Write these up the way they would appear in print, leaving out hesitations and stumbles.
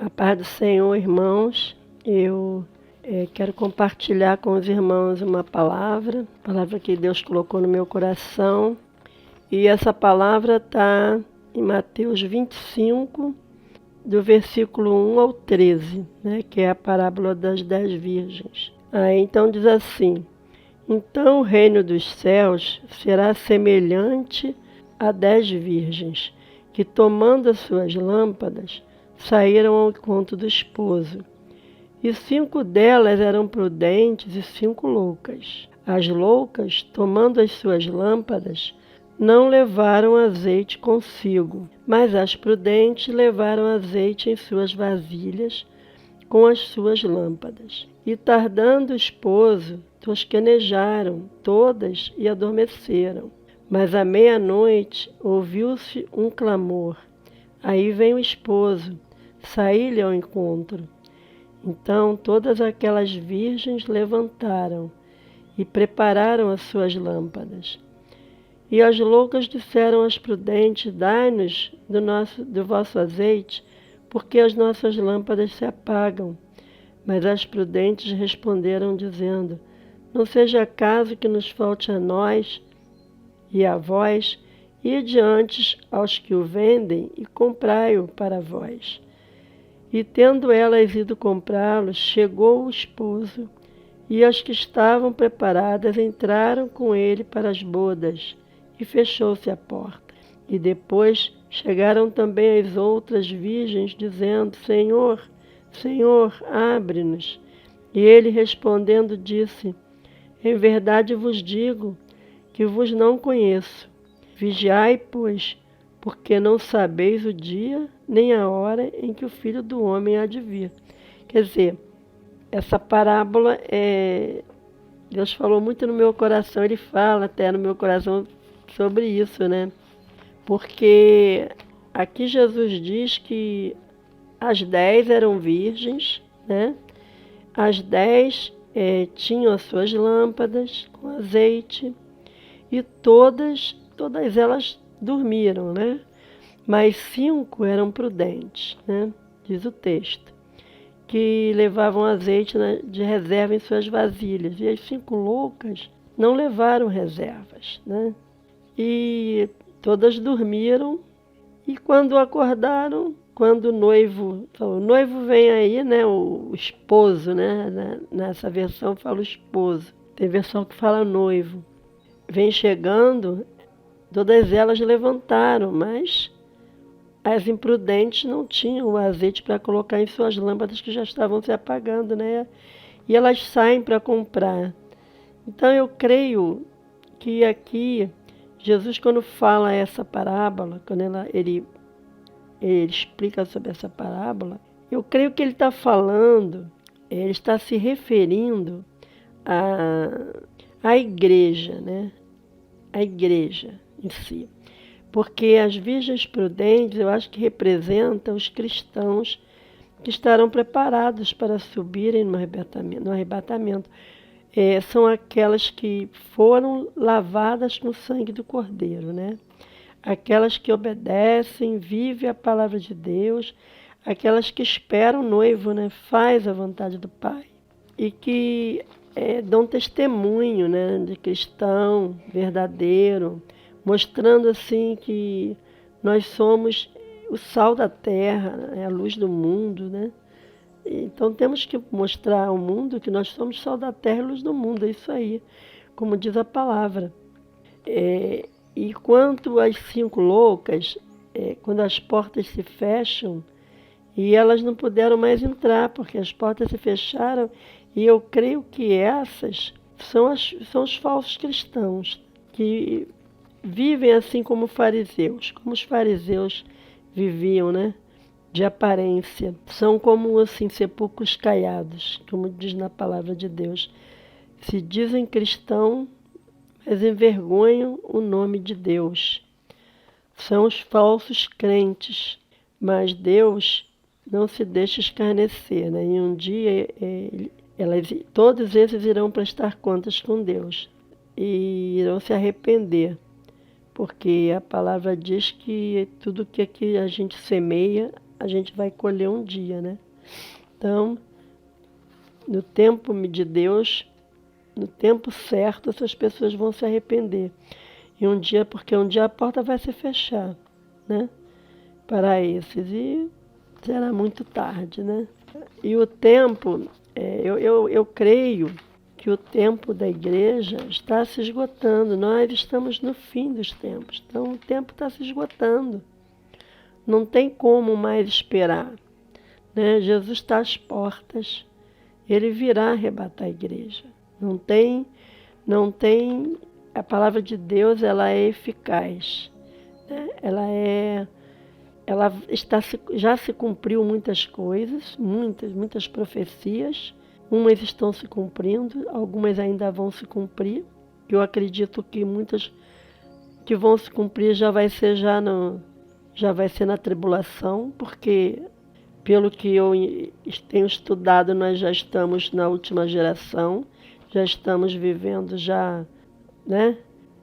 A paz do Senhor, irmãos. Eu quero compartilhar com os irmãos uma palavra que Deus colocou no meu coração. E essa palavra está em Mateus 25, do versículo 1 ao 13, né, que é a parábola das 10 virgens. Então diz assim: Então o reino dos céus será semelhante a 10 virgens, que tomando as suas lâmpadas, saíram ao encontro do esposo. E 5 delas eram prudentes e 5 loucas. As loucas, tomando as suas lâmpadas, não levaram azeite consigo, mas as prudentes levaram azeite em suas vasilhas com as suas lâmpadas. E tardando o esposo, tosquenejaram todas e adormeceram. Mas à meia-noite ouviu-se um clamor. Aí vem o esposo, saí-lhe ao encontro. Então todas aquelas virgens levantaram e prepararam as suas lâmpadas. E as loucas disseram às prudentes: Dai-nos do vosso azeite, porque as nossas lâmpadas se apagam. Mas as prudentes responderam, dizendo: Não seja caso que nos falte a nós e a vós, ide antes aos que o vendem e comprai-o para vós. E tendo elas ido comprá-lo, chegou o esposo, e as que estavam preparadas entraram com ele para as bodas, e fechou-se a porta. E depois chegaram também as outras virgens, dizendo: Senhor, Senhor, abre-nos. E ele respondendo disse: Em verdade vos digo que vos não conheço. Vigiai, pois, porque não sabeis o dia nem a hora em que o Filho do Homem há de vir. Quer dizer, essa parábola, Deus falou muito no meu coração, Ele fala até no meu coração sobre isso, né? Porque aqui Jesus diz que as 10 eram virgens, né? As 10 tinham as suas lâmpadas com azeite e todas elas dormiram, né? Mas 5 eram prudentes, né? Diz o texto, que levavam azeite de reserva em suas vasilhas. E as 5 loucas não levaram reservas, né? E todas dormiram. E quando acordaram, quando o noivo vem aí, né? O esposo, né? Nessa versão fala o esposo. Tem versão que fala noivo. Vem chegando, todas elas levantaram, mas as imprudentes não tinham o azeite para colocar em suas lâmpadas que já estavam se apagando, né? E elas saem para comprar. Então eu creio que aqui, Jesus, quando fala essa parábola, quando ele explica sobre essa parábola, eu creio que ele está falando, ele está se referindo à igreja, né? A igreja em si. Porque as virgens prudentes, eu acho que representam os cristãos que estarão preparados para subirem no arrebatamento. São aquelas que foram lavadas com o sangue do Cordeiro, né? Aquelas que obedecem, vivem a palavra de Deus, aquelas que esperam o noivo, né? Faz a vontade do Pai. E que dão testemunho, né, de cristão verdadeiro, mostrando assim que nós somos o sal da terra, né, a luz do mundo, né? Então temos que mostrar ao mundo que nós somos sal da terra e luz do mundo, é isso aí, como diz a palavra. E quanto às 5 loucas, quando as portas se fecham, e elas não puderam mais entrar, porque as portas se fecharam, e eu creio que essas são os falsos cristãos, que vivem assim como os fariseus viviam, né? De aparência. São como assim sepulcros caiados, como diz na palavra de Deus. Se dizem cristão, mas envergonham o nome de Deus. São os falsos crentes, mas Deus não se deixa escarnecer, né? E um dia todos esses irão prestar contas com Deus e irão se arrepender, porque a palavra diz que tudo que aqui a gente semeia, a gente vai colher um dia, né? Então, no tempo de Deus, no tempo certo, essas pessoas vão se arrepender. E um dia, porque um dia a porta vai se fechar, né? Para esses. E será muito tarde, né? E o tempo, eu creio que o tempo da igreja está se esgotando. Nós estamos no fim dos tempos. Então o tempo está se esgotando. Não tem como mais esperar, né? Jesus está às portas. Ele virá arrebatar a igreja. Não tem. A palavra de Deus, ela é eficaz, né? Já se cumpriu muitas coisas, muitas profecias. Umas estão se cumprindo, algumas ainda vão se cumprir. Eu acredito que muitas que vão se cumprir já vai ser na tribulação, porque pelo que eu tenho estudado, nós já estamos na última geração, já estamos vivendo né,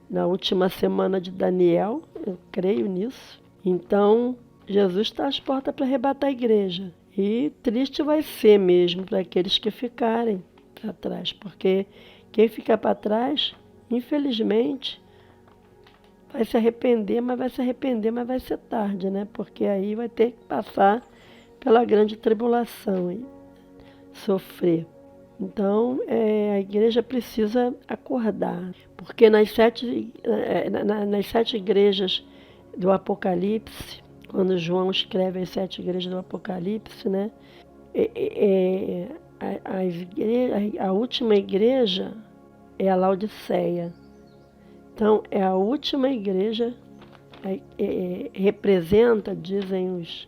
na última semana de Daniel, eu creio nisso. Então, Jesus está às portas para arrebatar a igreja. E triste vai ser mesmo para aqueles que ficarem para trás, porque quem ficar para trás, infelizmente, vai se arrepender, mas vai ser tarde, né? Porque aí vai ter que passar pela grande tribulação e sofrer. Então, a igreja precisa acordar, porque nas sete igrejas do Apocalipse, quando João escreve as 7 igrejas do Apocalipse, né? A última igreja é a Laodiceia. Então, é a última igreja, representa, dizem os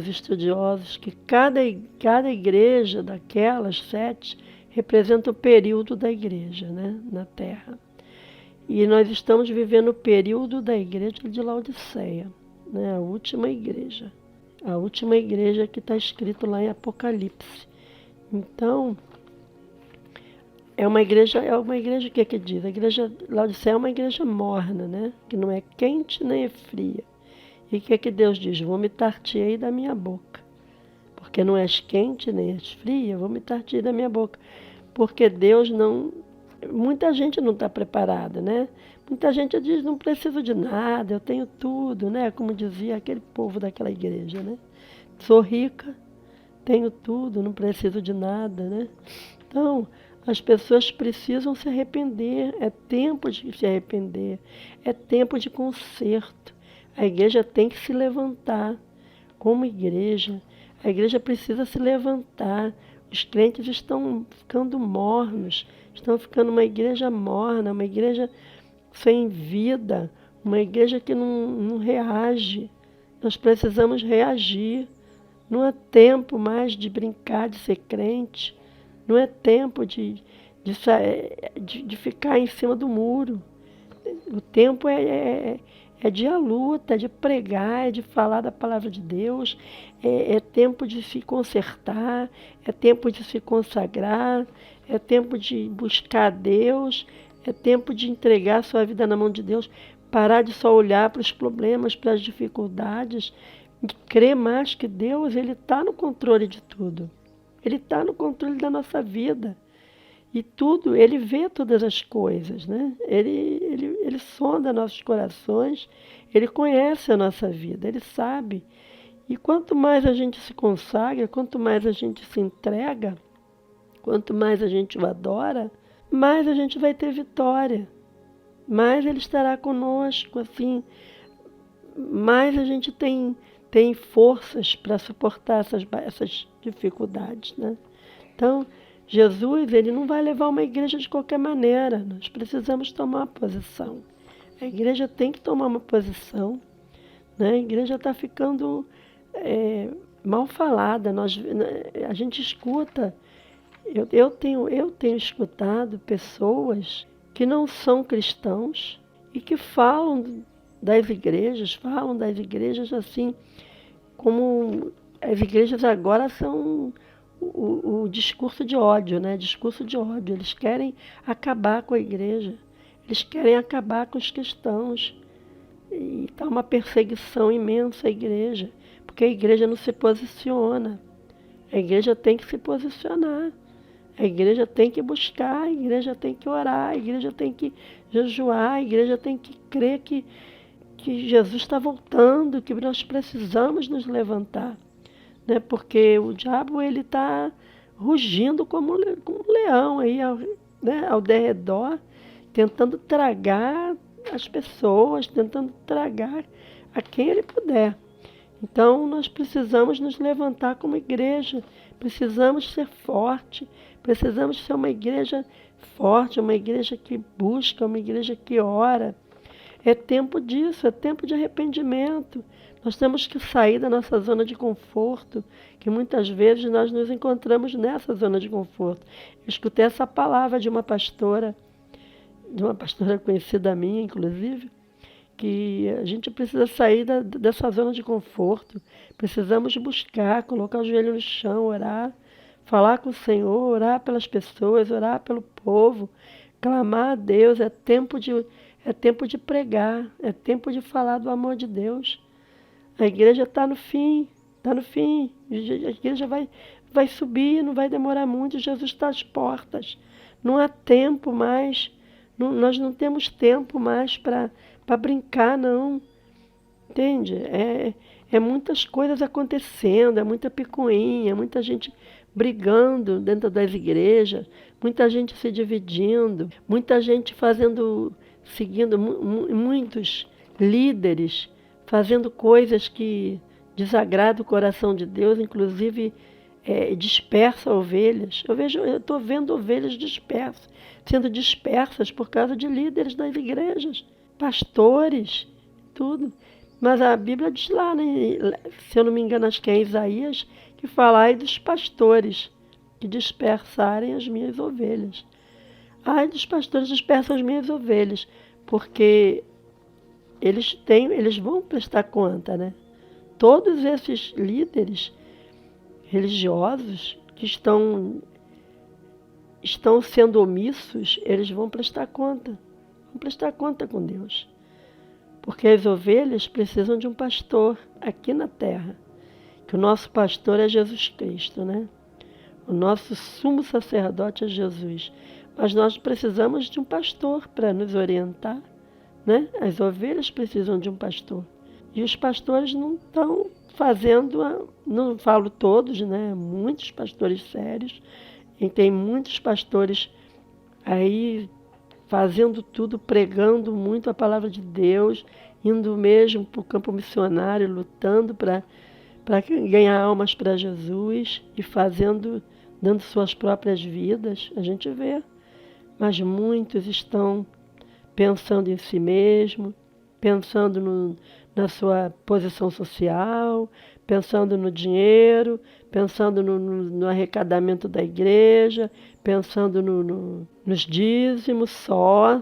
estudiosos, que cada igreja daquelas 7 representa o período da igreja, né, na Terra. E nós estamos vivendo o período da igreja de Laodiceia, né, a última igreja. A última igreja que está escrito lá em Apocalipse. Então, é uma igreja que diz? A igreja Laodiceia é uma igreja morna, né, que não é quente nem é fria. E o que Deus diz? Vomitar-te-ei da minha boca. Porque não és quente nem és fria, vomitar-te-ei da minha boca. Porque Deus não... Muita gente não está preparada, né? Muita gente diz, não preciso de nada, eu tenho tudo, né? Como dizia aquele povo daquela igreja, né? Sou rica, tenho tudo, não preciso de nada, né? Então, as pessoas precisam se arrepender. É tempo de se arrepender. É tempo de conserto. A igreja tem que se levantar como igreja. A igreja precisa se levantar. Os crentes estão ficando mornos, estão ficando uma igreja morna, uma igreja sem vida, uma igreja que não reage. Nós precisamos reagir. Não é tempo mais de brincar, de ser crente. Não é tempo de ficar em cima do muro. O tempo é de a luta, é de pregar, é de falar da palavra de Deus, é tempo de se consertar, é tempo de se consagrar, é tempo de buscar a Deus, é tempo de entregar a sua vida na mão de Deus, parar de só olhar para os problemas, para as dificuldades, e crer mais que Deus, Ele está no controle de tudo. Ele está no controle da nossa vida. E tudo, Ele vê todas as coisas, né? Ele sonda nossos corações, Ele conhece a nossa vida, Ele sabe. E quanto mais a gente se consagra, quanto mais a gente se entrega, quanto mais a gente o adora, mais a gente vai ter vitória. Mais Ele estará conosco, assim, mais a gente tem forças para suportar essas dificuldades, né? Então, Jesus, Ele não vai levar uma igreja de qualquer maneira. Nós precisamos tomar uma posição. A igreja tem que tomar uma posição, né? A igreja está ficando mal falada. A gente escuta. Eu tenho escutado pessoas que não são cristãos e que falam das igrejas assim, como as igrejas agora são o discurso de ódio, né? Discurso de ódio. Eles querem acabar com a igreja. Eles querem acabar com os cristãos. E está uma perseguição imensa à igreja. porque a igreja não se posiciona. A igreja tem que se posicionar. A igreja tem que buscar, a igreja tem que orar, a igreja tem que jejuar, a igreja tem que crer que Jesus está voltando, que nós precisamos nos levantar, né? Porque o diabo ele está rugindo como um leão aí, né, ao derredor, tentando tragar as pessoas, tentando tragar a quem ele puder. Então, nós precisamos nos levantar como igreja, precisamos ser forte, precisamos ser uma igreja forte, uma igreja que busca, uma igreja que ora. É tempo disso, é tempo de arrependimento. Nós temos que sair da nossa zona de conforto, que muitas vezes nós nos encontramos nessa zona de conforto. Eu escutei essa palavra de uma pastora conhecida minha, inclusive, que a gente precisa sair dessa zona de conforto. Precisamos buscar, colocar o joelho no chão, orar, falar com o Senhor, orar pelas pessoas, orar pelo povo, clamar a Deus. É tempo de pregar, é tempo de falar do amor de Deus. A igreja está no fim, está no fim. A igreja vai subir, não vai demorar muito. Jesus está às portas. Não há tempo mais. Nós não temos tempo mais para brincar, não. Entende? É muitas coisas acontecendo, é muita picuinha, muita gente brigando dentro das igrejas, muita gente se dividindo, muita gente seguindo muitos líderes, fazendo coisas que desagradam o coração de Deus, inclusive dispersa ovelhas. Eu estou vendo ovelhas sendo dispersas por causa de líderes das igrejas, pastores, tudo. Mas a Bíblia diz lá, né, se eu não me engano, acho que é Isaías, que fala aí dos pastores que dispersarem as minhas ovelhas. Ai dos pastores dispersam as minhas ovelhas, porque eles vão prestar conta, né? Todos esses líderes religiosos que estão sendo omissos, eles vão prestar conta com Deus. Porque as ovelhas precisam de um pastor aqui na terra, que o nosso pastor é Jesus Cristo, né? O nosso sumo sacerdote é Jesus. Mas nós precisamos de um pastor para nos orientar, né? As ovelhas precisam de um pastor. E os pastores não estão fazendo, não falo todos, né? Muitos pastores sérios, e tem muitos pastores aí fazendo tudo, pregando muito a palavra de Deus, indo mesmo para o campo missionário, lutando para ganhar almas para Jesus e dando suas próprias vidas, a gente vê. Mas muitos estão pensando em si mesmo, pensando na sua posição social, pensando no dinheiro, pensando no arrecadamento da igreja, pensando nos dízimos só.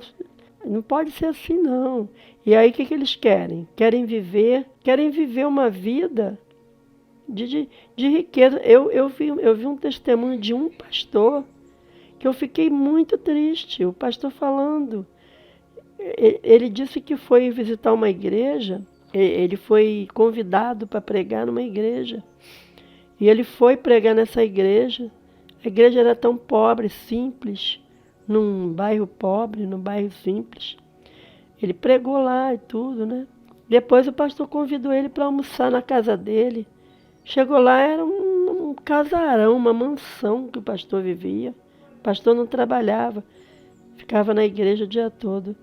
Não pode ser assim, não. E aí o que eles querem? Querem viver uma vida de riqueza. Eu vi um testemunho de um pastor que eu fiquei muito triste. O pastor falando, ele disse que foi visitar uma igreja, ele foi convidado para pregar numa igreja. E ele foi pregar nessa igreja. A igreja era tão pobre, simples, num bairro pobre, num bairro simples. Ele pregou lá e tudo, né? Depois o pastor convidou ele para almoçar na casa dele. Chegou lá, era um casarão, uma mansão que o pastor vivia. O pastor não trabalhava, ficava na igreja o dia todo,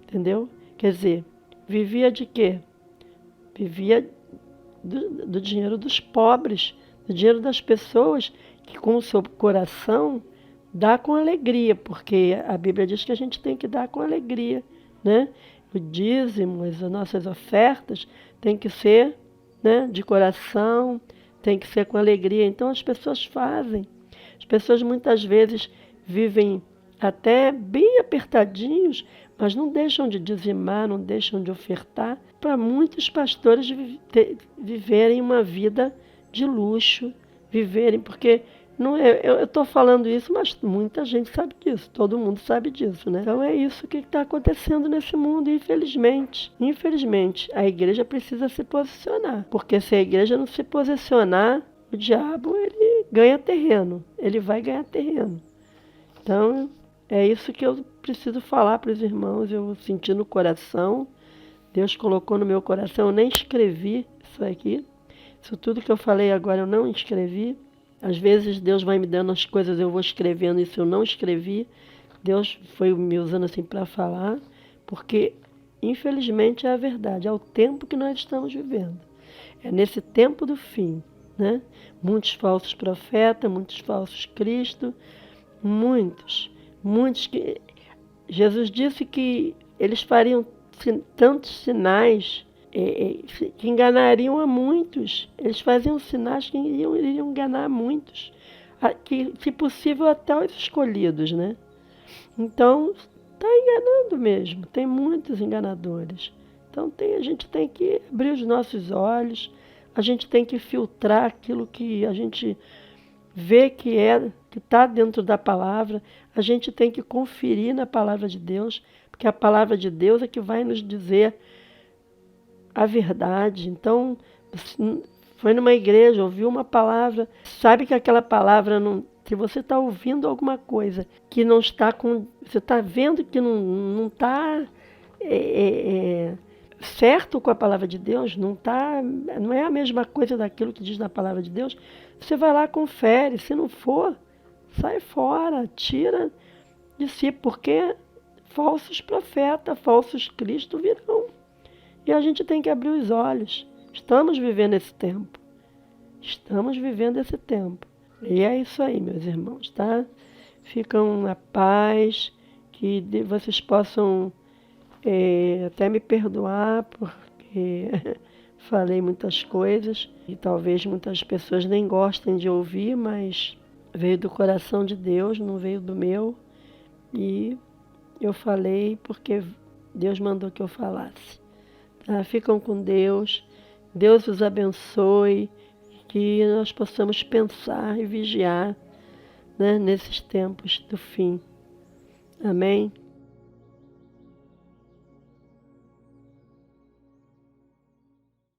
entendeu? Quer dizer, vivia de quê? Vivia do dinheiro dos pobres, do dinheiro das pessoas que com o seu coração dá com alegria, porque a Bíblia diz que a gente tem que dar com alegria, né? O dízimo, as nossas ofertas tem que ser, né, de coração, tem que ser com alegria. Então as pessoas fazem. As pessoas muitas vezes vivem até bem apertadinhos, mas não deixam de dizimar, não deixam de ofertar, para muitos pastores viverem uma vida de luxo, porque Não é, eu estou falando isso, mas muita gente sabe disso, todo mundo sabe disso, né? Então é isso que está acontecendo nesse mundo, infelizmente. Infelizmente, a igreja precisa se posicionar, porque se a igreja não se posicionar, o diabo ele ganha terreno, ele vai ganhar terreno. Então é isso que eu preciso falar para os irmãos, eu senti no coração, Deus colocou no meu coração, eu nem escrevi isso aqui, isso tudo que eu falei agora eu não escrevi. Às vezes Deus vai me dando as coisas, eu vou escrevendo, isso eu não escrevi. Deus foi me usando assim para falar, porque infelizmente é a verdade, é o tempo que nós estamos vivendo. É nesse tempo do fim, né? Muitos falsos profetas, muitos falsos Cristo, muitos que Jesus disse que eles fariam tantos sinais que enganariam a muitos. Eles faziam sinais que iriam enganar muitos, que, se possível, até os escolhidos, né? Então, está enganando mesmo. Tem muitos enganadores. Então, a gente tem que abrir os nossos olhos, a gente tem que filtrar aquilo que a gente vê que está dentro da palavra, a gente tem que conferir na palavra de Deus, porque a palavra de Deus é que vai nos dizer a verdade. Então, foi numa igreja, ouviu uma palavra, sabe que aquela palavra não. Se você está ouvindo alguma coisa que não está com. Você está vendo que não está certo com a palavra de Deus, não é a mesma coisa daquilo que diz na palavra de Deus, você vai lá, confere. Se não for, sai fora, tira de si, porque falsos profetas, falsos Cristo virão. E a gente tem que abrir os olhos. Estamos vivendo esse tempo. Estamos vivendo esse tempo. E é isso aí, meus irmãos, tá? Ficam na paz, que vocês possam até me perdoar, porque falei muitas coisas e talvez muitas pessoas nem gostem de ouvir, mas veio do coração de Deus, não veio do meu. E eu falei porque Deus mandou que eu falasse. Ficam com Deus, Deus os abençoe, que nós possamos pensar e vigiar, né, nesses tempos do fim. Amém?